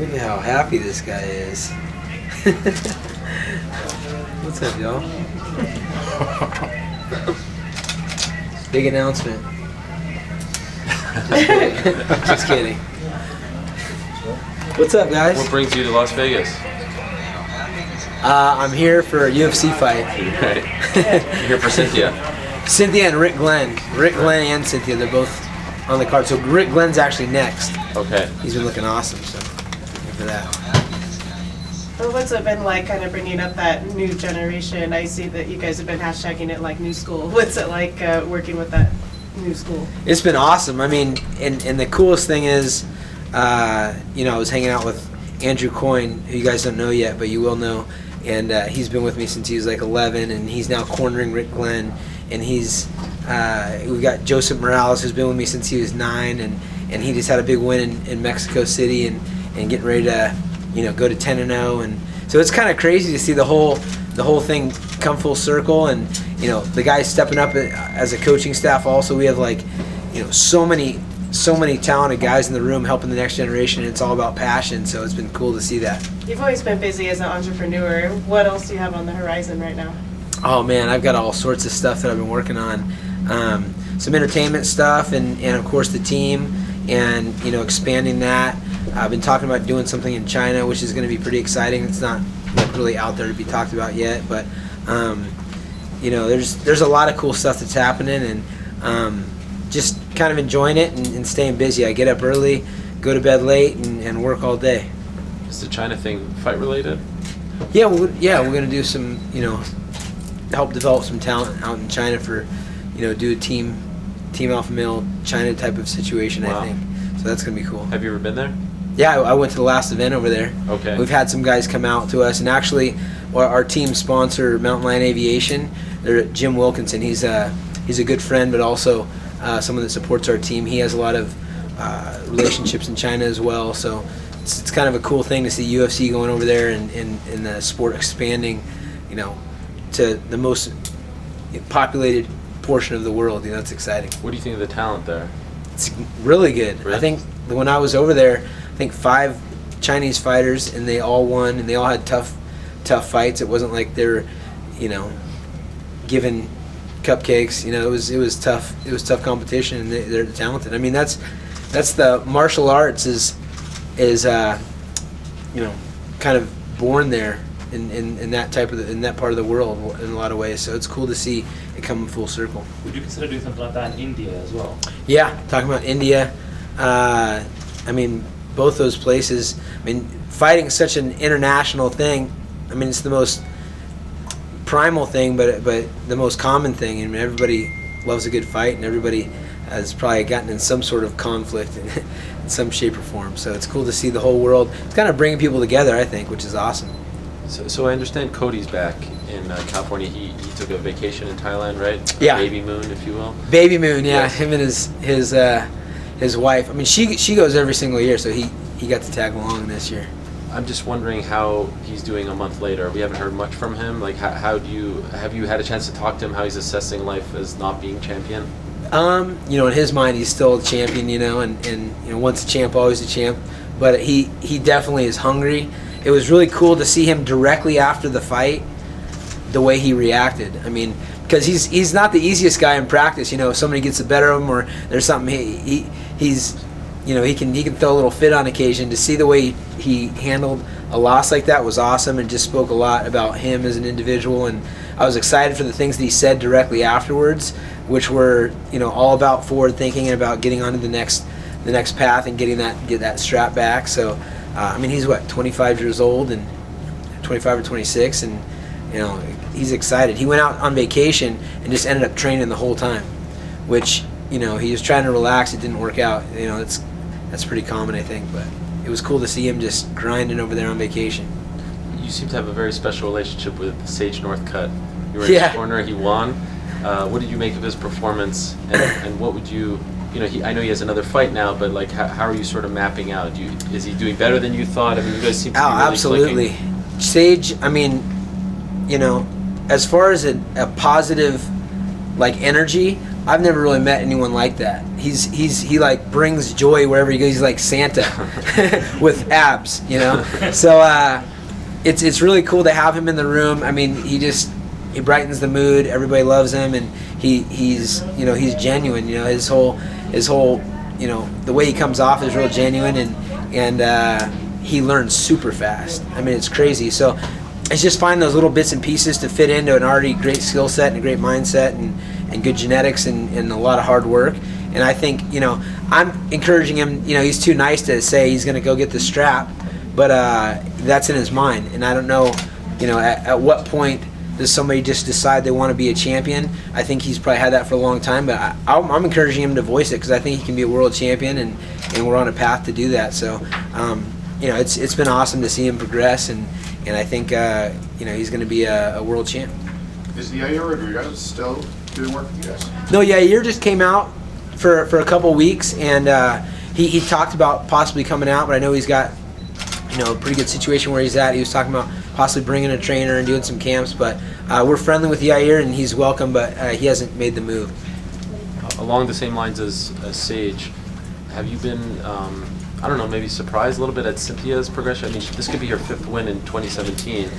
Look at how happy this guy is. What's up, y'all? Big announcement. Just kidding. Just kidding. What's up, guys? What brings you to Las Vegas? I'm here for a UFC fight. Right. You're here for Cynthia. Cynthia and Rick Glenn. Rick Glenn and Cynthia, they're both on the card. So Rick Glenn's actually next. Okay. He's been looking awesome, so good for that. Well, what's it been like kind of bringing up that new generation? I see that you guys have been hashtagging it like new school. What's it like working with that new school? It's been awesome. I mean, and the coolest thing is, I was hanging out with Andrew Coyne, who you guys don't know yet, but you will know. And he's been with me since he was like 11, and he's now cornering Rick Glenn. And we've got Joseph Morales, who's been with me since he was 9, and he just had a big win in Mexico City and getting ready to, go to 10-0. And so it's kind of crazy to see the whole thing come full circle. And the guys stepping up as a coaching staff. Also, we have so many talented guys in the room helping the next generation. And it's all about passion. So it's been cool to see that. You've always been busy as an entrepreneur. What else do you have on the horizon right now? Oh man, I've got all sorts of stuff that I've been working on. Some entertainment stuff, and of course the team, and expanding that. I've been talking about doing something in China, which is going to be pretty exciting. It's not really out there to be talked about yet, but there's a lot of cool stuff that's happening, and just kind of enjoying it and staying busy. I get up early, go to bed late, and work all day. Is the China thing fight related? Yeah, we're going to do some help develop some talent out in China for, do a team alpha male China type of situation. Wow. I think so. That's gonna be cool. Have you ever been there? Yeah, I went to the last event over there. Okay. We've had some guys come out to us, and actually, our team sponsor, Mountain Lion Aviation. They're Jim Wilkinson. He's a good friend, but also someone that supports our team. He has a lot of relationships in China as well. So it's kind of a cool thing to see UFC going over there and the sport expanding, to the most populated portion of the world. It's exciting. What do you think of the talent there? It's really good. Really? I think when I was over there, 5 Chinese fighters, and they all won, and they all had tough fights. It wasn't like they're, given cupcakes. It was tough. It was tough competition, and they're talented. I mean, that's the martial arts is kind of born there. In that part of the world in a lot of ways, so it's cool to see it come full circle. Would you consider doing something like that in India as well? Yeah, talking about India, both those places. Fighting is such an international thing. It's the most primal thing, but the most common thing. Everybody loves a good fight, and everybody has probably gotten in some sort of conflict in some shape or form. So it's cool to see the whole world. It's kind of bringing people together, I think, which is awesome. So I understand Cody's back in California. He took a vacation in Thailand, right? Yeah. Baby Moon, if you will. Baby Moon, yeah. Yes. Him and his wife. She goes every single year, so he got to tag along this year. I'm just wondering how he's doing a month later. We haven't heard much from him. Like, have you had a chance to talk to him? How he's assessing life as not being champion? In his mind, he's still a champion. And once a champ, always a champ. But he definitely is hungry. It was really cool to see him directly after the fight, the way he reacted. Because he's not the easiest guy in practice. If somebody gets the better of him or there's something, he can throw a little fit on occasion. To see the way he handled a loss like that was awesome, and just spoke a lot about him as an individual. And I was excited for the things that he said directly afterwards, which were all about forward thinking and about getting onto the next path and get that strap back. So. He's 25 years old, and 25 or 26, and he's excited. He went out on vacation and just ended up training the whole time, which he was trying to relax. It didn't work out. That's pretty common, I think. But it was cool to see him just grinding over there on vacation. You seem to have a very special relationship with Sage Northcutt. You were in his corner. He won. What did you make of his performance, and what would you? I know he has another fight now, but how are you sort of mapping out? Is he doing better than you thought? You guys seem to be really absolutely. Clicking. Sage, as far as a positive, energy, I've never really met anyone like that. He like brings joy wherever he goes. He's like Santa with abs, you know. So it's really cool to have him in the room. I mean, he brightens the mood. Everybody loves him, and he's genuine. You know, his whole you know, the way he comes off is real genuine, and he learns super fast. I mean, it's crazy. So it's just finding those little bits and pieces to fit into an already great skill set and a great mindset and good genetics and a lot of hard work. And I think, you know, I'm encouraging him. You know, he's too nice to say he's going to go get the strap, but that's in his mind. And I don't know, you know, at what point does somebody just decide they want to be a champion? I think he's probably had that for a long time, but I'm encouraging him to voice it because I think he can be a world champion, and we're on a path to do that. So, you know, it's been awesome to see him progress, and I think you know, he's going to be a world champ. Is Yair Rodriguez still doing work with you guys? No, Yair just came out for a couple weeks, and he talked about possibly coming out, but I know he's got, you know, a pretty good situation where he's at. He was talking about possibly bringing a trainer and doing some camps, but we're friendly with Yair, and he's welcome, but he hasn't made the move. Along the same lines as Sage, have you been, I don't know, maybe surprised a little bit at Cynthia's progression? I mean, this could be her 5th win in 2017.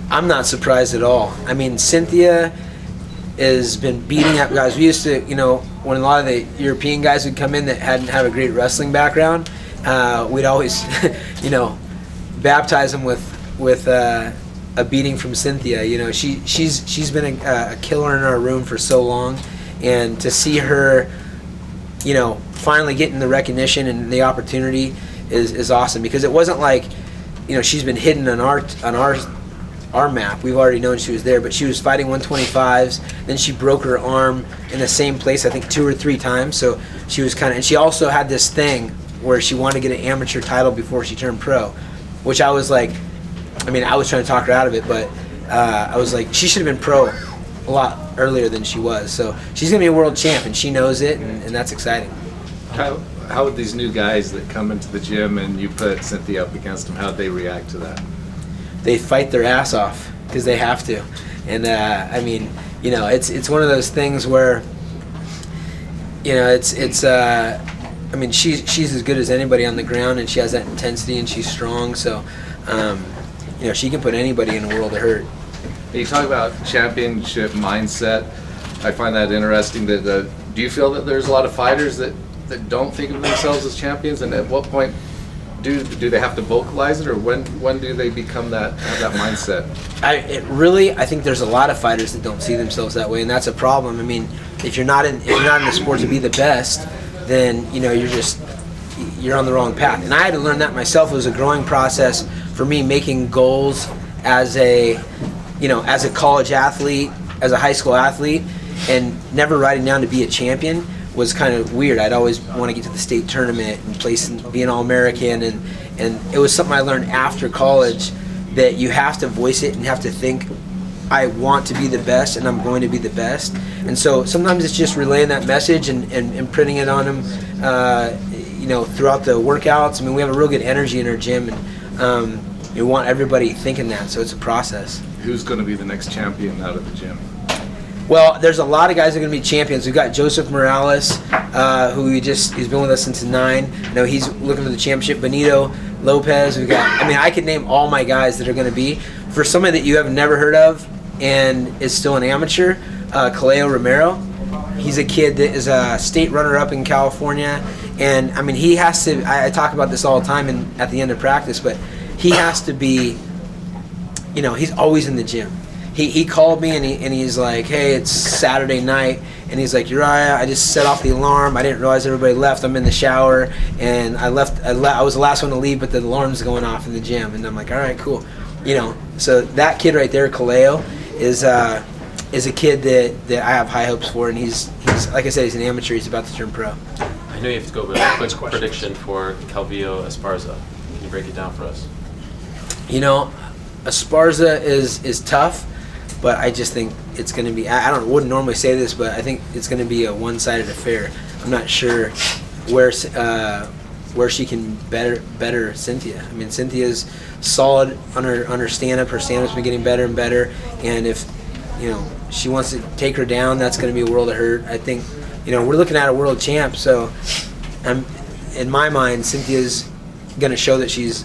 I'm not surprised at all. I mean, Cynthia has been beating up guys. We used to, you know, when a lot of the European guys would come in that hadn't had a great wrestling background, we'd always, you know, baptize them with a beating from Cynthia. You know, she's been a killer in our room for so long, and to see her, you know, finally getting the recognition and the opportunity is awesome, because it wasn't like, you know, she's been hidden on our map. We've already known she was there, but she was fighting 125s. Then she broke her arm in the same place, I think 2 or 3 times. So she was and she also had this thing where she wanted to get an amateur title before she turned pro, which I was like, I mean, I was trying to talk her out of it, but I was like, she should have been pro a lot earlier than she was. So she's gonna be a world champ, and she knows it, and that's exciting. How would these new guys that come into the gym and you put Cynthia up against them, how would they react to that? They fight their ass off because they have to, and I mean, you know, it's one of those things where, you know, it's I mean, she's as good as anybody on the ground, and she has that intensity, and she's strong. So, you know, she can put anybody in a world of hurt. You talk about championship mindset. I find that interesting. That do you feel that there's a lot of fighters that don't think of themselves as champions, and at what point do they have to vocalize it, or when do they become that, have that mindset? I think there's a lot of fighters that don't see themselves that way, and that's a problem. I mean, if you're not in the sport to be the best, then, you know, you're on the wrong path. And I had to learn that myself. It was a growing process for me, making goals as a college athlete, as a high school athlete, and never writing down to be a champion was kind of weird. I'd always want to get to the state tournament and place and be an All-American, and it was something I learned after college, that you have to voice it and have to think, I want to be the best, and I'm going to be the best. And so sometimes it's just relaying that message and printing it on them, you know, throughout the workouts. I mean, we have a real good energy in our gym, and we want everybody thinking that, so it's a process. Who's going to be the next champion out of the gym? Well, there's a lot of guys that are going to be champions. We've got Joseph Morales, who he's been with us since 9. You know, he's looking for the championship. Benito Lopez. We've got, I mean, I could name all my guys that are going to be. For somebody that you have never heard of and is still an amateur, Kaleo Romero. He's a kid that is a state runner-up in California, and I mean, he has to. I talk about this all the time at the end of practice, but he has to be. You know, he's always in the gym. He called me and he's like, hey, it's Saturday night, and he's like, Urijah, I just set off the alarm. I didn't realize everybody left. I'm in the shower, and I was the last one to leave, but the alarm's going off in the gym, and I'm like, all right, cool. You know, so that kid right there, Kaleo, is a kid that I have high hopes for, and he's like I said, he's an amateur. He's about to turn pro. I know you have to go, but a quick prediction for Calvillo Esparza. Can you break it down for us? You know, Esparza is tough, but I just think it's going to be. Wouldn't normally say this, but I think it's going to be a one-sided affair. I'm not sure where she can better Cynthia. I mean, Cynthia's solid on her stand-up. Her stand-up's been getting better and better, and if, you know, she wants to take her down, that's going to be a world of hurt. I think we're looking at a world champ. So, in my mind, Cynthia's going to show that she's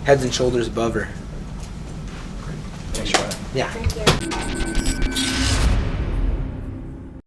heads and shoulders above her. Thanks, Ryan. Yeah. Thank you.